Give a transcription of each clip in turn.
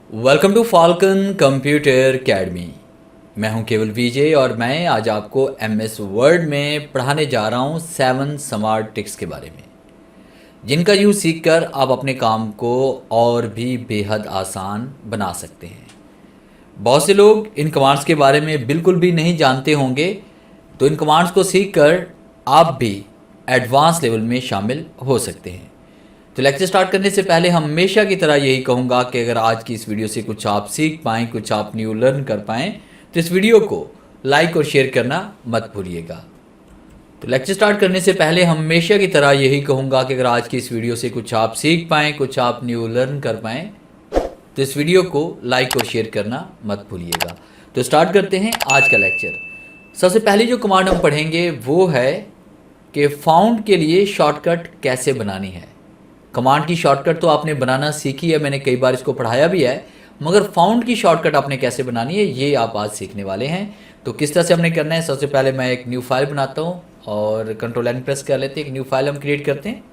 Welcome to Falcon Computer Academy. मैं हूं केवल विजय और मैं आज आपको एमएस वर्ड में पढ़ाने जा रहा हूं 7 स्मार्ट ट्रिक्स के बारे में, जिनका यूज़ सीखकर आप अपने काम को और भी बेहद आसान बना सकते हैं। बहुत से लोग इन कमांड्स के बारे में बिल्कुल भी नहीं जानते होंगे, तो इन कमांड्स को सीखकर आप भी एडवांस लेवल में शामिल हो सकते हैं। तो लेक्चर स्टार्ट करने से पहले हमेशा की तरह यही कहूँगा कि अगर आज की इस वीडियो से कुछ आप सीख पाएँ, कुछ आप न्यू लर्न कर पाएँ, तो इस वीडियो को लाइक और शेयर करना मत भूलिएगा। तो लेक्चर स्टार्ट करने से पहले हमेशा की तरह यही कहूँगा कि अगर आज की इस वीडियो से कुछ आप सीख पाएँ, कुछ आप न्यू लर्न कर पाएँ, तो इस वीडियो को लाइक और शेयर करना मत भूलिएगा। तो स्टार्ट करते हैं आज का लेक्चर। सबसे पहली जो कमांड हम पढ़ेंगे वो है कि फाउंड के लिए शॉर्टकट कैसे बनानी है। कमांड की शॉर्टकट तो आपने बनाना सीखी है, मैंने कई बार इसको पढ़ाया भी है, मगर फाउंड की शॉर्टकट आपने कैसे बनानी है ये आप आज सीखने वाले हैं। तो किस तरह से हमने करना है, सबसे पहले मैं एक न्यू फाइल बनाता हूँ और कंट्रोल N प्रेस कर लेते हैं, एक न्यू फाइल हम क्रिएट करते हैं।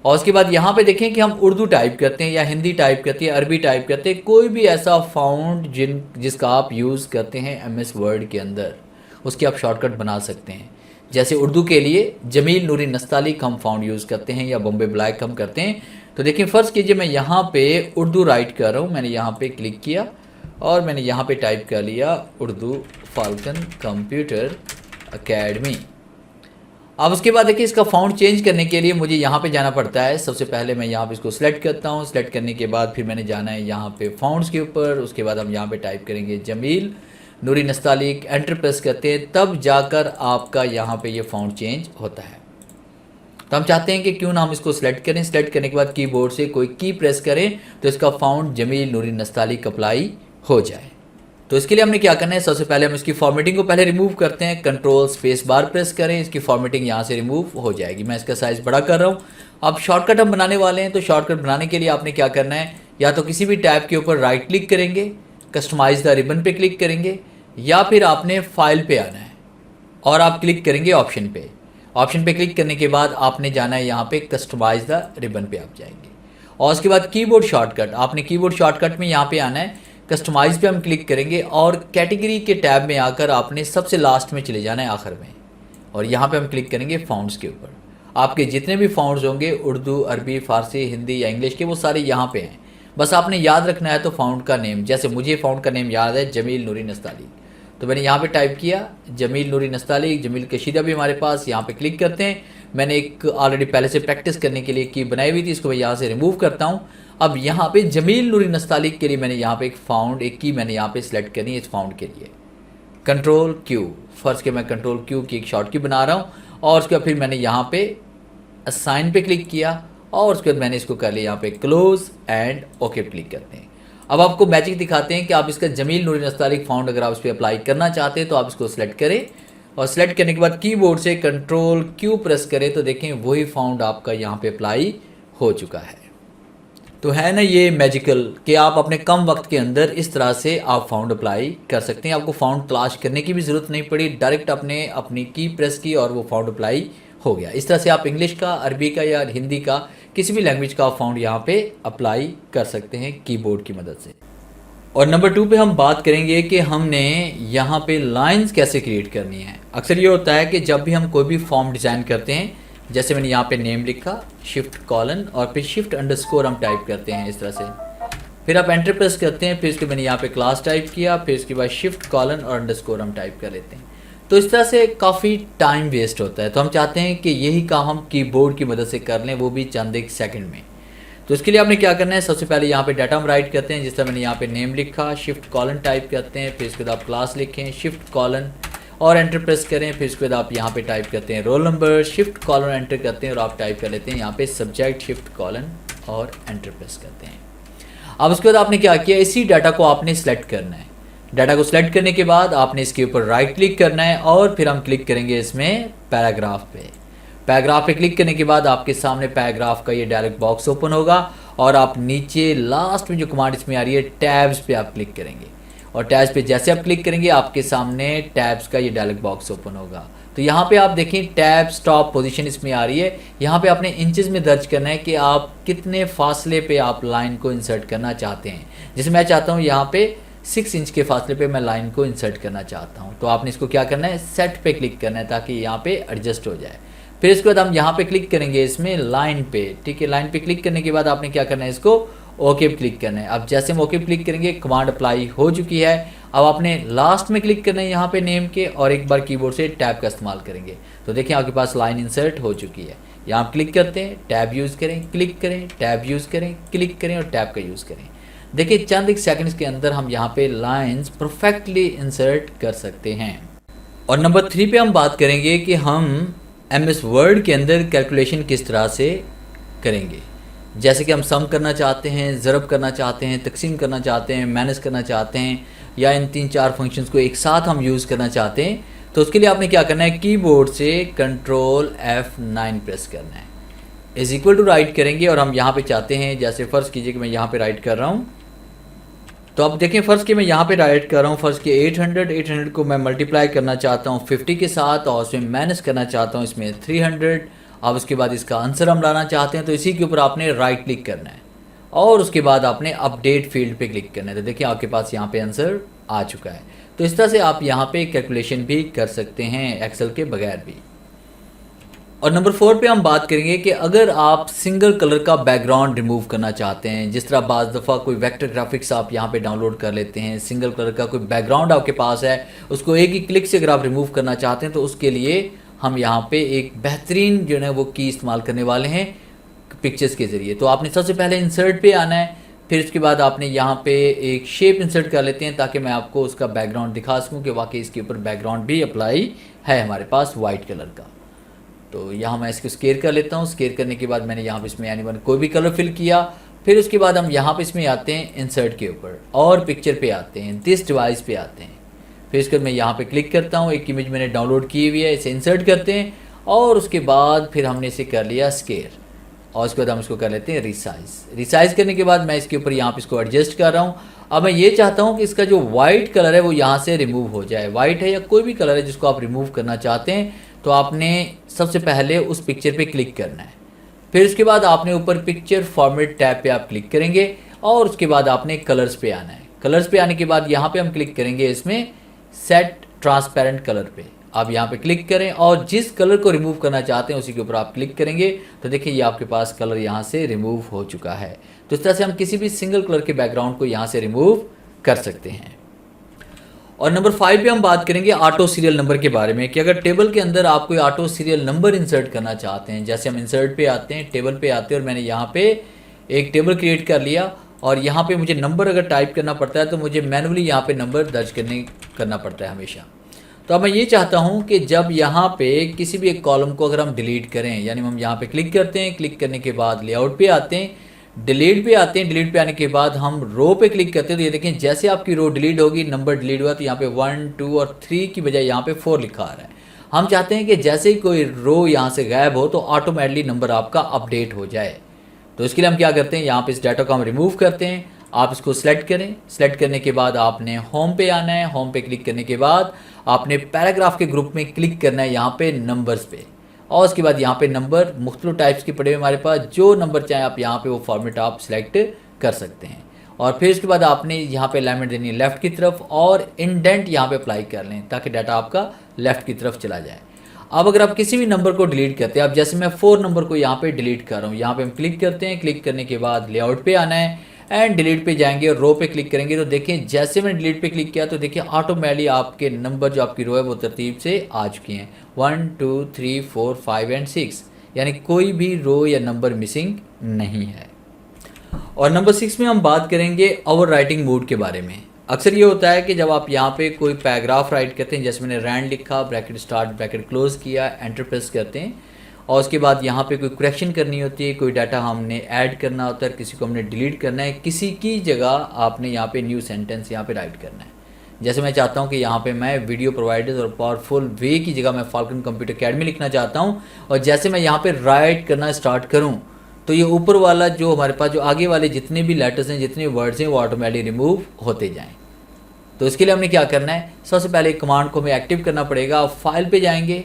और उसके बाद यहाँ पे देखें कि हम उर्दू टाइप करते हैं या हिंदी टाइप करते हैं, अरबी टाइप करते हैं, कोई भी ऐसा फाउंड जिसका आप यूज़ करते हैं एमएस वर्ड के अंदर, उसकी आप शॉर्टकट बना सकते हैं। जैसे उर्दू के लिए जमील नूरी नस्तालिक हम फाउंड यूज़ करते हैं या बॉम्बे ब्लैक हम करते हैं। तो देखिए फ़र्ज़ कीजिए मैं यहाँ पे उर्दू राइट कर रहा हूँ, मैंने यहाँ पे क्लिक किया और मैंने यहाँ पे टाइप कर लिया उर्दू फाल्कन कंप्यूटर एकेडमी। अब उसके बाद देखिए इसका फाउंड चेंज करने के लिए मुझे यहाँ पे जाना पड़ता है। सबसे पहले मैं यहाँ पे इसको सिलेक्ट करता हूँ, सिलेक्ट करने के बाद फिर मैंने जाना है यहाँ पे फाउंड्स के ऊपर। उसके बाद हम यहाँ पे टाइप करेंगे जमील नूरी नस्तालिक, एंटर प्रेस करते हैं, तब जाकर आपका यहाँ पे ये फाउंड चेंज होता है। तो हम चाहते हैं कि क्यों ना हम इसको सिलेक्ट करें, सिलेक्ट करने के बाद कीबोर्ड से कोई की प्रेस करें तो इसका फाउंड जमील नूरी नस्तालिक अप्लाई हो जाए। तो इसके लिए हमने क्या करना है, सबसे पहले हम इसकी फॉर्मेटिंग को पहले रिमूव करते हैं, कंट्रोल स्पेस बार प्रेस करें, इसकी फॉर्मेटिंग यहाँ से रिमूव हो जाएगी। मैं इसका साइज़ बड़ा कर रहा हूँ। अब शॉर्टकट हम बनाने वाले हैं, तो शॉर्टकट बनाने के लिए आपने क्या करना है, या तो किसी भी टैब के ऊपर राइट क्लिक करेंगे, कस्टमाइज द रिबन पे क्लिक करेंगे, या फिर आपने फाइल पे आना है और आप क्लिक करेंगे ऑप्शन पे। ऑप्शन पे क्लिक करने के बाद आपने जाना है यहाँ पे कस्टमाइज द रिबन पे आप जाएंगे। और उसके बाद कीबोर्ड शॉर्टकट, आपने कीबोर्ड शॉर्टकट में यहाँ पे आना है, कस्टमाइज पे हम क्लिक करेंगे और कैटेगरी के टैब में आकर आपने सबसे लास्ट में चले जाना है, आखिर में, और यहाँ पे हम क्लिक करेंगे फाउंड्स के ऊपर। आपके जितने भी फाउंड्स होंगे उर्दू, अरबी, फ़ारसी, हिंदी या इंग्लिश के, वो सारे यहाँ पे हैं। बस आपने याद रखना है तो फाउंड का नेम, जैसे मुझे फाउंड का नेम याद है जमील नूरी नस्तालिक, तो मैंने यहाँ पे टाइप किया जमील नूरी नस्तालिक, जमील कशीदा भी हमारे पास। यहाँ पे क्लिक करते हैं, मैंने एक ऑलरेडी पहले से प्रैक्टिस करने के लिए की बनाई हुई थी, इसको मैं यहाँ से रिमूव करता हूँ। अब यहाँ पे जमील नूरी नस्तालिक के लिए मैंने यहाँ पे एक की मैंने यहाँ पे सिलेक्ट करनी है इस फाउंड के लिए, कंट्रोल Q। फर्स्ट के मैं कंट्रोल Q की एक शॉर्ट की बना रहा हूँ और उसके बाद फिर मैंने यहाँ पे असाइन पे क्लिक किया और उसके बाद मैंने इसको कर लिया यहाँ पे क्लोज एंड ओके क्लिक करते हैं। अब आपको मैजिक दिखाते हैं कि आप इसका जमील नूरी नस्तालिक फाउंड अगर आप इस पर अप्लाई करना चाहते हैं तो आप इसको सिलेक्ट करें और सिलेक्ट करने के बाद कीबोर्ड से कंट्रोल Q प्रेस करें, तो देखें वही फाउंड आपका यहाँ पे अप्लाई हो चुका है। तो है ना ये मैजिकल कि आप अपने कम वक्त के अंदर इस तरह से आप फाउंड अप्लाई कर सकते हैं। आपको फाउंड तलाश करने की भी ज़रूरत नहीं पड़ी, डायरेक्ट आपने अपनी की प्रेस की और वो फाउंड अप्लाई हो गया। इस तरह से आप इंग्लिश का, अरबी का या हिंदी का, किसी भी लैंग्वेज का फाउंड यहाँ पे अप्लाई कर सकते हैं कीबोर्ड की मदद से। और नंबर 2 पे हम बात करेंगे कि हमने यहाँ पे लाइंस कैसे क्रिएट करनी है। अक्सर ये होता है कि जब भी हम कोई भी फॉर्म डिज़ाइन करते हैं, जैसे मैंने यहाँ पे नेम लिखा, शिफ्ट कॉलन और फिर शिफ्ट अंडरस्कोर हम टाइप करते हैं इस तरह से, फिर आप एंटर प्रेस करते हैं, फिर इसके मैंने यहाँ पे क्लास टाइप किया, फिर इसके बाद शिफ्ट कॉलन और अंडरस्कोर हम टाइप कर लेते हैं। तो इस तरह से काफ़ी टाइम वेस्ट होता है। तो हम चाहते हैं कि यही काम हम कीबोर्ड की मदद से कर लें, वो भी चंद एक सेकंड में। तो इसके लिए आपने क्या करना है, सबसे पहले यहाँ पे डाटा हम राइट करते हैं, जिस तरह मैंने यहाँ पे नेम लिखा, शिफ्ट कॉलन टाइप करते हैं, फिर इसके बाद आप क्लास लिखें, शिफ्ट कॉलन और एंटर प्रेस करें, फिर इसके बाद आप यहाँ पे टाइप करते हैं roll number, shift colon enter करते हैं और आप टाइप कर लेते हैं यहाँ पे सब्जेक्ट, शिफ्ट कॉलन और एंटर प्रेस करते हैं। अब उसके बाद आपने क्या किया, इसी डाटा को आपने सेलेक्ट करना है। डाटा को सिलेक्ट करने के बाद आपने इसके ऊपर राइट क्लिक करना है और फिर हम क्लिक करेंगे इसमें पैराग्राफ पे। पैराग्राफ पे क्लिक करने के बाद आपके सामने पैराग्राफ का ये डायलॉग बॉक्स ओपन होगा और आप नीचे लास्ट में जो कमांड इसमें आ रही है टैब्स पे आप क्लिक करेंगे और टैब्स पे जैसे आप क्लिक करेंगे आपके सामने टैब्स का ये डायलॉग बॉक्स ओपन होगा। तो यहाँ पे आप देखें टैब स्टॉप पोजीशन इसमें आ रही है। यहाँ पे आपने इंचेस में दर्ज करना है कि आप कितने फासले पे आप लाइन को इंसर्ट करना चाहते हैं। जैसे मैं चाहता हूँ यहाँ पे 6 इंच के फासले पे मैं लाइन को इंसर्ट करना चाहता हूँ, तो आपने इसको क्या करना है, सेट पे क्लिक करना है ताकि यहाँ पे एडजस्ट हो जाए। फिर इसके बाद हम यहाँ पे क्लिक करेंगे इसमें लाइन पे, ठीक है। लाइन पे क्लिक करने के बाद आपने क्या करना है, इसको ओके पे क्लिक करना है। अब जैसे हम ओके पे क्लिक करेंगे कमांड अप्लाई हो चुकी है। अब आपने लास्ट में क्लिक करना है यहाँ पे नेम के, और एक बार कीबोर्ड से टैब का इस्तेमाल करेंगे तो देखिए आपके पास लाइन इंसर्ट हो चुकी है। यहाँ आप क्लिक करते हैं, टैब यूज़ करें, क्लिक करें, टैब यूज़ करें, क्लिक करें और टैब का यूज़ करें। देखिए चंद एक सेकंड्स के अंदर हम यहाँ पे लाइंस परफेक्टली इंसर्ट कर सकते हैं। और नंबर 3 पे हम बात करेंगे कि हम MS वर्ड के अंदर कैलकुलेशन किस तरह से करेंगे। जैसे कि हम सम करना चाहते हैं, ज़रब करना चाहते हैं, तकसीम करना चाहते हैं, माइनस करना चाहते हैं, या इन 3-4 फंक्शंस को एक साथ हम यूज़ करना चाहते हैं, तो उसके लिए आपने क्या करना है, कीबोर्ड से Ctrl F9 प्रेस करना है। इज़ इक्वल टू राइट करेंगे और हम यहाँ पे चाहते हैं, जैसे फ़र्ज़ कीजिए कि मैं यहाँ पे राइट कर रहा हूँ, तो अब देखें फ़र्ज़ कि मैं यहाँ पे राइट कर रहा हूँ, फ़र्ज़ कि 800 को मैं मल्टीप्लाई करना चाहता हूँ 50 के साथ, और उसमें माइनस करना चाहता हूँ इसमें 300। अब उसके बाद इसका आंसर हम लाना चाहते हैं, तो इसी के ऊपर आपने राइट क्लिक करना है और उसके बाद आपने अपडेट फील्ड पे क्लिक करना है। तो देखिए आपके पास यहाँ पे आंसर आ चुका है। तो इस तरह से आप यहाँ पे कैलकुलेशन भी कर सकते हैं एक्सेल के बगैर भी। और नंबर 4 पे हम बात करेंगे कि अगर आप सिंगल कलर का बैकग्राउंड रिमूव करना चाहते हैं, जिस तरह बाज़ दफ़ा कोई वेक्टर ग्राफिक्स आप यहाँ पे डाउनलोड कर लेते हैं, सिंगल कलर का कोई बैकग्राउंड आपके पास है, उसको एक ही क्लिक से अगर आप रिमूव करना चाहते हैं, तो उसके लिए हम यहाँ पे एक बेहतरीन जो है वो की इस्तेमाल करने वाले हैं पिक्चर्स के ज़रिए। तो आपने सबसे पहले इंसर्ट पे आना है, फिर उसके बाद आपने यहाँ पे एक शेप इंसर्ट कर लेते हैं ताकि मैं आपको उसका बैकग्राउंड दिखा सकूँ कि वाकई इसके ऊपर बैकग्राउंड भी अप्लाई है हमारे पास वाइट कलर का। तो यहाँ मैं इसको स्केयर कर लेता हूँ। स्केयर करने के बाद मैंने यहाँ पे इसमें एनीवन कोई भी कलर फिल किया। फिर उसके बाद हम यहाँ पे इसमें आते हैं इंसर्ट के ऊपर और पिक्चर पे आते हैं, दिस डिवाइस पे आते हैं। फिर इसके बाद मैं यहाँ पे क्लिक करता हूँ, एक इमेज मैंने डाउनलोड की हुई है, इसे इंसर्ट करते हैं और उसके बाद फिर हमने इसे कर लिया स्केयर और उसके बाद हम इसको कर लेते हैं रिसाइज। रिसाइज करने के बाद मैं इसके ऊपर यहाँ पे इसको एडजस्ट कर रहा हूँ। अब मैं ये चाहता हूँ कि इसका जो वाइट कलर है वो यहाँ से रिमूव हो जाए। वाइट है या कोई भी कलर है जिसको आप रिमूव करना चाहते हैं, तो आपने सबसे पहले उस पिक्चर पे क्लिक करना है। फिर उसके बाद आपने ऊपर पिक्चर फॉर्मेट टैब पे आप क्लिक करेंगे और उसके बाद आपने कलर्स पे आना है। कलर्स पे आने के बाद यहाँ पे हम क्लिक करेंगे इसमें सेट ट्रांसपेरेंट कलर पे। आप यहाँ पे क्लिक करें और जिस कलर को रिमूव करना चाहते हैं उसी के ऊपर आप क्लिक करेंगे, तो देखिए ये आपके पास कलर यहाँ से रिमूव हो चुका है। तो इस तरह से हम किसी भी सिंगल कलर के बैकग्राउंड को यहाँ से रिमूव कर सकते हैं। और नंबर 5 पे हम बात करेंगे ऑटो सीरियल नंबर के बारे में कि अगर टेबल के अंदर आप कोई ऑटो सीरियल नंबर इंसर्ट करना चाहते हैं, जैसे हम इंसर्ट पे आते हैं, टेबल पे आते हैं और मैंने यहाँ पे एक टेबल क्रिएट कर लिया और यहाँ पे मुझे नंबर अगर टाइप करना पड़ता है तो मुझे मैनुअली यहाँ पे नंबर दर्ज करना पड़ता है हमेशा। तो अब मैं ये चाहता हूँ कि जब यहाँ पे किसी भी एक कॉलम को अगर हम डिलीट करें, यानी हम यहाँ पे क्लिक करते हैं, क्लिक करने के बाद लेआउट पे आते हैं, डिलीट पे आते हैं, डिलीट पे आने के बाद हम रो पे क्लिक करते हैं, तो ये देखें जैसे आपकी रो डिलीट होगी, नंबर डिलीट हुआ, तो यहाँ पे 1, 2 और 3 की बजाय यहाँ पे 4 लिखा आ रहा है। हम चाहते हैं कि जैसे ही कोई रो यहाँ से गायब हो तो ऑटोमेटिकली नंबर आपका अपडेट हो जाए। तो इसके लिए हम क्या करते हैं, यहाँ पे इस डाटा को हम रिमूव करते हैं। आप इसको सेलेक्ट करें, सेलेक्ट करने के बाद आपने होम पे आना है। होम पे क्लिक करने के बाद आपने पैराग्राफ के ग्रुप में क्लिक करना है यहाँ पे नंबर्स पे, और उसके बाद यहाँ पे नंबर मुख्तलिफ टाइप्स के पड़े हुए हमारे पास, जो नंबर चाहे आप यहाँ पे वो फॉर्मेट आप सिलेक्ट कर सकते हैं। और फिर उसके बाद आपने यहाँ पे अलाइनमेंट देनी है लेफ़्ट की तरफ और इंडेंट यहाँ पे अप्लाई कर लें ताकि डाटा आपका लेफ़्ट की तरफ चला जाए। अब अगर आप किसी भी नंबर को डिलीट करते हैं, अब जैसे मैं 4 नंबर को यहाँ पे डिलीट कर रहा हूँ, यहाँ पे हम क्लिक करते हैं, क्लिक करने के बाद लेआउट पे आना है एंड डिलीट पे जाएंगे और रो पे क्लिक करेंगे। तो देखें जैसे मैंने डिलीट पे क्लिक किया तो देखिए ऑटोमेटिकली आपके नंबर जो आपकी रो है वो तरतीब से आ चुकी हैं, 1, 2, 3, 4, 5 एंड 6, यानी कोई भी रो या नंबर मिसिंग नहीं है। और नंबर 6 में हम बात करेंगे ओवर राइटिंग मोड के बारे में। अक्सर ये होता है कि जब आप यहाँ पे कोई पैराग्राफ राइट करते हैं, जैसे मैंने रैंड लिखा, ब्रैकेट स्टार्ट ब्रैकेट क्लोज किया, एंटर प्रेस करते हैं और उसके बाद यहाँ पे कोई करेक्शन करनी होती है, कोई डाटा हमने ऐड करना होता है, किसी को हमने डिलीट करना है, किसी की जगह आपने यहाँ पे न्यू सेंटेंस यहाँ पे राइट करना है। जैसे मैं चाहता हूँ कि यहाँ पे मैं वीडियो प्रोवाइडर्स और पावरफुल वे की जगह मैं फाल्कन कंप्यूटर अकेडमी लिखना चाहता हूँ, और जैसे मैं यहाँ पे राइट करना स्टार्ट करूँ तो ये ऊपर वाला जो हमारे पास जो आगे वाले जितने भी लेटर्स हैं, जितने वर्ड्स हैं, वो ऑटोमेटिकली रिमूव होते जाएँ। तो इसके लिए हमने क्या करना है, सबसे पहले कमांड को हमें एक्टिव करना पड़ेगा। फाइल पे जाएंगे,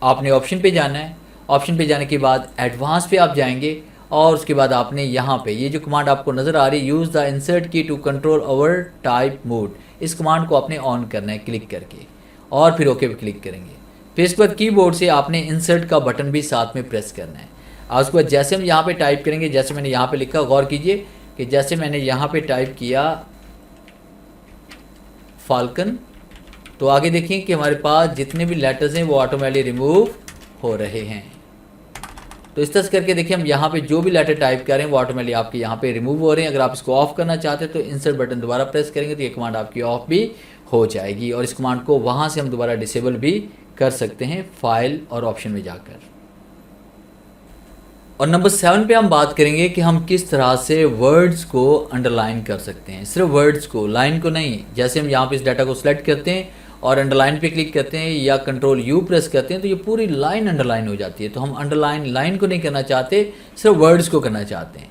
आपने ऑप्शन पे जाना है। ऑप्शन पे जाने के बाद एडवांस पे आप जाएंगे और उसके बाद आपने यहाँ पे ये जो कमांड आपको नज़र आ रही है, use the insert key to control over type mode, इस कमांड को आपने ऑन करना है क्लिक करके और फिर ओके पे क्लिक करेंगे। फिर इसके बाद कीबोर्ड से आपने इंसर्ट का बटन भी साथ में प्रेस करना है। और उसके बाद जैसे हम यहाँ पे टाइप करेंगे, जैसे मैंने यहाँ पे लिखा, गौर कीजिए कि जैसे मैंने यहाँ पे टाइप किया फाल्कन, तो आगे देखिए कि हमारे पास जितने भी लेटर्स हैं वो ऑटोमेटिकली रिमूव हो रहे हैं। तो इस तरह से करके देखिए हम यहाँ पे जो भी लेटर टाइप कर रहे हैं वो ऑटोमेटिकली आपके यहाँ पे रिमूव हो रहे हैं। अगर आप इसको ऑफ करना चाहते हैं तो इंसर्ट बटन दोबारा प्रेस करेंगे तो ये कमांड आपकी ऑफ भी हो जाएगी और इस कमांड को वहाँ से हम दोबारा डिसेबल भी कर सकते हैं फाइल और ऑप्शन में जाकर। और नंबर 7 पे हम बात करेंगे कि हम किस तरह से वर्ड्स को अंडरलाइन कर सकते हैं। सिर्फ वर्ड्स को, लाइन को नहीं। जैसे हम यहाँ पे इस डाटा को सिलेक्ट करते हैं और अंडरलाइन पे क्लिक करते हैं या कंट्रोल यू प्रेस करते हैं तो ये पूरी लाइन अंडरलाइन हो जाती है। तो हम अंडरलाइन लाइन को नहीं करना चाहते, सिर्फ वर्ड्स को करना चाहते हैं।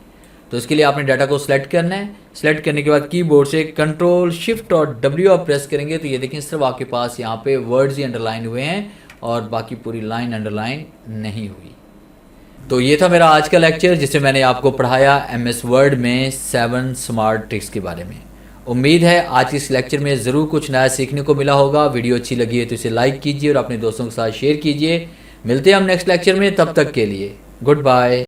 तो इसके लिए आपने डाटा को सिलेक्ट करना है। सिलेक्ट करने के बाद कीबोर्ड से कंट्रोल शिफ्ट और डब्ल्यू आप प्रेस करेंगे तो ये देखें सिर्फ आपके पास यहाँ पे वर्ड्स ही अंडरलाइन हुए हैं और बाकी पूरी लाइन अंडरलाइन नहीं हुई। तो ये था मेरा आज का लेक्चर जिसमें मैंने आपको पढ़ाया MS वर्ड में 7 स्मार्ट ट्रिक्स के बारे में। उम्मीद है आज के इस लेक्चर में ज़रूर कुछ नया सीखने को मिला होगा। वीडियो अच्छी लगी है तो इसे लाइक कीजिए और अपने दोस्तों के साथ शेयर कीजिए। मिलते हैं हम नेक्स्ट लेक्चर में, तब तक के लिए गुड बाय।